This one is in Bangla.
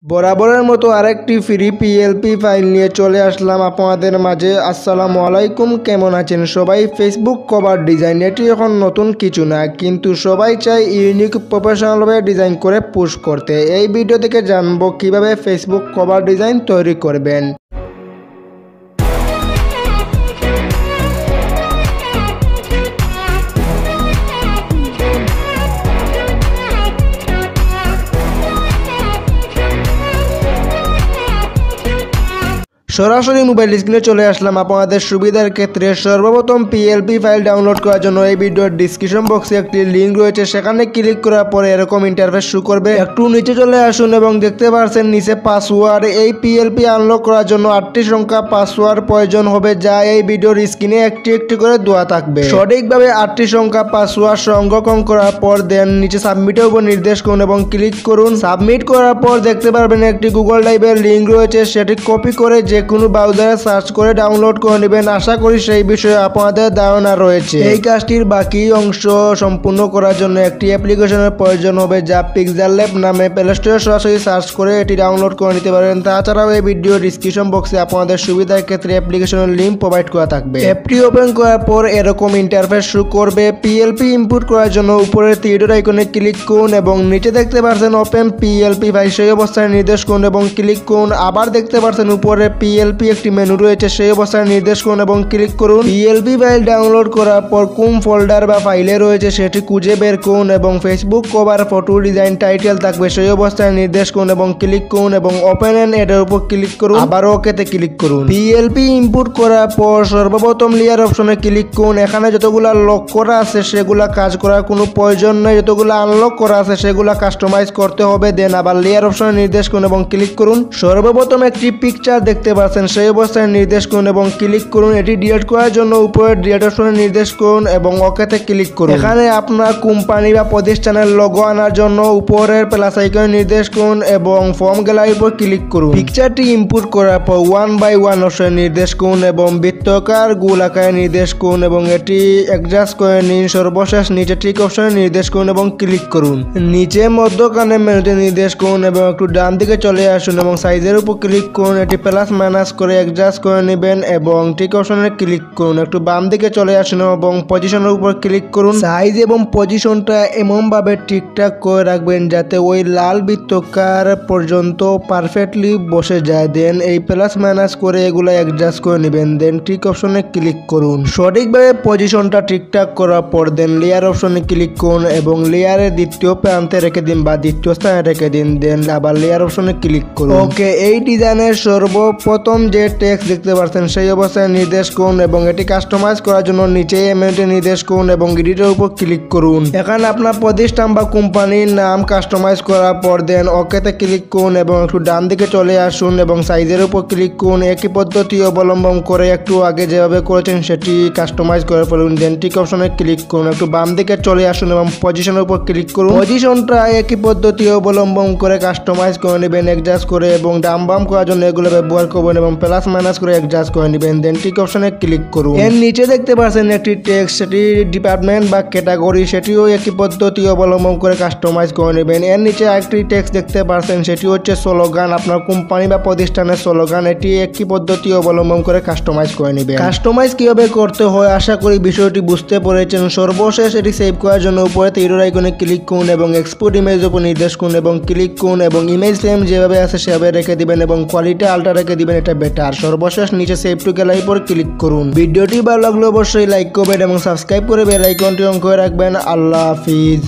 বরাবরের মতো আরেকটি ফ্রি পিএলপি ফাইল নিয়ে চলে আসলাম আপনাদের মাঝে। আসসালামু আলাইকুম, কেমন আছেন সবাই? ফেসবুক কভার ডিজাইন এটি এখন নতুন কিছু না, কিন্তু সবাই চায় ইউনিক প্রফেশনালভাবে ডিজাইন করে পোস্ট করতে। এই ভিডিও থেকে জানবো কিভাবে ফেসবুক কভার ডিজাইন তৈরি করবেন। সরাসরি মোবাইল স্ক্রিনে চলে আসলাম আপনাদের সুবিধার ক্ষেত্রে। সর্বপ্রথম পিএলপি ফাইল ডাউনলোড করার জন্য এই ভিডিওর ডিসক্রিপশন বক্সে একটি লিঙ্ক রয়েছে, সেখানে ক্লিক করার পরে এরকম ইন্টারফেস শো করবে। একটু নিচে চলে আসুন এবং দেখতে পাচ্ছেন নিচে পাসওয়ার্ড। এই পিএলপি আনলক করার জন্য 8টি সংখ্যা পাসওয়ার্ড প্রয়োজন হবে, যা এই ভিডিওর স্ক্রিনে একটি একটি করে দেওয়া থাকবে। সঠিকভাবে 8টি সংখ্যা পাসওয়ার্ড সংরক্ষণ করার পর দেন নিচে সাবমিটের উপর নির্দেশ করুন এবং ক্লিক করুন। সাবমিট করার পর দেখতে পারবেন একটি গুগল ড্রাইভের লিঙ্ক রয়েছে, সেটি কপি করে যে কোনো ব্রাউজারে সার্চ করে ডাউনলোড করে নেবেন। আশা করি সেই বিষয়ে আপনাদের ধারণা রয়েছে। এই কাজটির বাকি অংশ সম্পূর্ণ করার জন্য একটি অ্যাপ্লিকেশনের প্রয়োজন হবে, যা PixelLab নামে প্লে স্টোরে সরাসরি সার্চ করে এটি ডাউনলোড করে নিতে পারেন। তাছাড়াও এই ভিডিও ডিসক্রিপশন বক্সে আপনাদের সুবিধার ক্ষেত্রে অ্যাপ্লিকেশনের লিঙ্ক প্রোভাইড করা থাকবে। অ্যাপটি ওপেন করার পর এরকম ইন্টারফেস শো করবে। পিএলপি ইনপুট করার জন্য উপরের তীরের আইকনে ক্লিক করুন এবং নিচে দেখতে পাচ্ছেন ওপেন পিএলপি ফাইল, সেই অবস্থায় নির্দেশ করুন এবং ক্লিক করুন। আবার দেখতে পাচ্ছেন উপরে পিএলপি একটি মেনু রয়েছে, সেই অবস্থায় নির্দেশ করুন এবং ক্লিক করুন। পিএলপি ফাইল ডাউনলোড করার পর কোন ফোল্ডার বা ফাইলে রয়েছে সেটি খুঁজে বের করুন এবং Facebook cover photo design title থাকবে, সেই অবস্থায় নির্দেশ করুন এবং ক্লিক করুন এবং ওপেন এন্ড এর উপর ক্লিক করুন। আবার ওকেতে ক্লিক করুন। পিএলপি ইনপুট করার পর সর্বপ্রথম লেয়ার অপশনে ক্লিক করুন। এখানে যতগুলা লক করা আছে সেগুলা কাজ করার কোনো প্রয়োজন নেই, যতগুলা আনলক করা আছে সেগুলা কাস্টমাইজ করতে হবে। দেন আবার লেয়ার অপশনে নির্দেশ করুন এবং ক্লিক করুন। সর্বপ্রথম একটি পিকচার দেখতে পাচ্ছেন, সেই অবস্থায় নির্দেশ করুন এবং ক্লিক করুন। এটি ডিলিট করার জন্য উপরে ডিলিট অপশনে নির্দেশ করুন এবং ওকেতে ক্লিক করুন। এখানে আপনার কোম্পানি বা প্রতিষ্ঠানের লোগো আনার জন্য উপরের প্লাস আইকনে নির্দেশ করুন এবং ফর্ম গ্যালারির উপর ক্লিক করুন। পিকচারটি ইনপুট করার পর 1 by 1 অপশনে নির্দেশ করুন এবং বৃত্তাকার গোল আকারে নির্দেশ করুন এবং এটি অ্যাডজাস্ট করে নিন। সর্বশেষ নিচে ঠিক অপশনে নির্দেশ করুন এবং ক্লিক করুন। নিচে মধ্যখানে মেনুতে নির্দেশ করুন এবং একটু ডান দিকে চলে আসুন এবং সাইজের উপর ক্লিক করুন। এটি প্লাস মাইনাস করে অ্যাডজাস্ট করে নেবেন এবং ঠিক অপশনে ক্লিক করুন। একটু বাম দিকে চলে আসুন এবং পজিশনের উপর ক্লিক করুন। সাইজ এবং পজিশনটা এমনভাবে ঠিকঠাক করে রাখবেন যাতে ওই লাল বৃত্তাকার পর্যন্ত পারফেক্টলি বসে যায়। দেন এই প্লাস মাইনাস করে এগুলো অ্যাডজাস্ট করে নেবেন। দেন ঠিক অপশনে ক্লিক করুন। সঠিকভাবে পজিশনটা ঠিকঠাক করার পর দেন লেয়ার অপশনে ক্লিক করুন এবং লেয়ারের দ্বিতীয় প্রান্তে রেখে দিন বা দ্বিতীয় স্থানে রেখে দিন। দেন আবার লেয়ার অপশনে ক্লিক করুন। ওকে, এই ডিজাইনের সর্বপ্রথম যে টেক্সট দেখতে পাচ্ছেন সেই অবস্থায় নির্দেশ করুন এবং এটি কাস্টমাইজ করার জন্য নিচে এমএনটি নির্দেশ করুন এবং এডিটের উপর ক্লিক করুন। এখানে আপনার প্রতিষ্ঠান বা কোম্পানির নাম কাস্টমাইজ করার পর দেন ওকেতে ক্লিক করুন এবং একটু ডান দিকে চলে আসুন এবং সাইজের উপর ক্লিক করুন। একই পদ্ধতি অবলম্বন করে একটু আগে যেভাবে করেছেন সেটি কাস্টমাইজ করে ফেলুন। দেন ঠিক অপশনে ক্লিক করুন। একটু বাম দিকে চলে আসুন এবং পজিশনের উপর ক্লিক করুন। পজিশনটা একই পদ্ধতি অবলম্বন করে কাস্টমাইজ করে নেবেন অ্যাডজাস্ট করে এবং ডাম বাম করার জন্য এগুলো ব্যবহার করবেন এবং প্লাস মাইনাস করে অ্যাডজাস্ট করে নেবেন। দেন ঠিক অপশনে ক্লিক করুন। এর নিচে দেখতে পাচ্ছেন একটি টেক্সট, সেটি ডিপার্টমেন্ট বা ক্যাটাগরি, সেটিও একই পদ্ধতি অবলম্বন করে কাস্টমাইজ করে নেবেন। এর নিচে আরেকটি টেক্সট দেখতে পাচ্ছেন, সেটি হচ্ছে স্লোগান, আপনার কোম্পানি বা প্রতিষ্ঠানের স্লোগান। এটি একই পদ্ধতি অবলম্বন করে কাস্টমাইজ করে নেবেন। কাস্টমাইজ কিভাবে করতে হয় আশা করি বিষয়টি বুঝতে পেরেছেন। সর্বশেষ এটি সেভ করার জন্য উপরে তীরের আইকনে ক্লিক করুন এবং এক্সপোর্ট ইমেজ উপর নির্দেশ করুন এবং ক্লিক করুন এবং ইমেজ সেম যেভাবে আছে সেভাবে রেখে দিবেন এবং কোয়ালিটি আলট্রা রেখে দিবেন, এটা বেটার। সর্বশেষ নিচে সেভ টু গ্যালারি পর ক্লিক করুন। ভিডিওটি ভালো লাগলে অবশ্যই লাইক করবেন এবং সাবস্ক্রাইব করে বেল আইকনটি অন করে রাখবেন। আল্লাহ হাফিজ।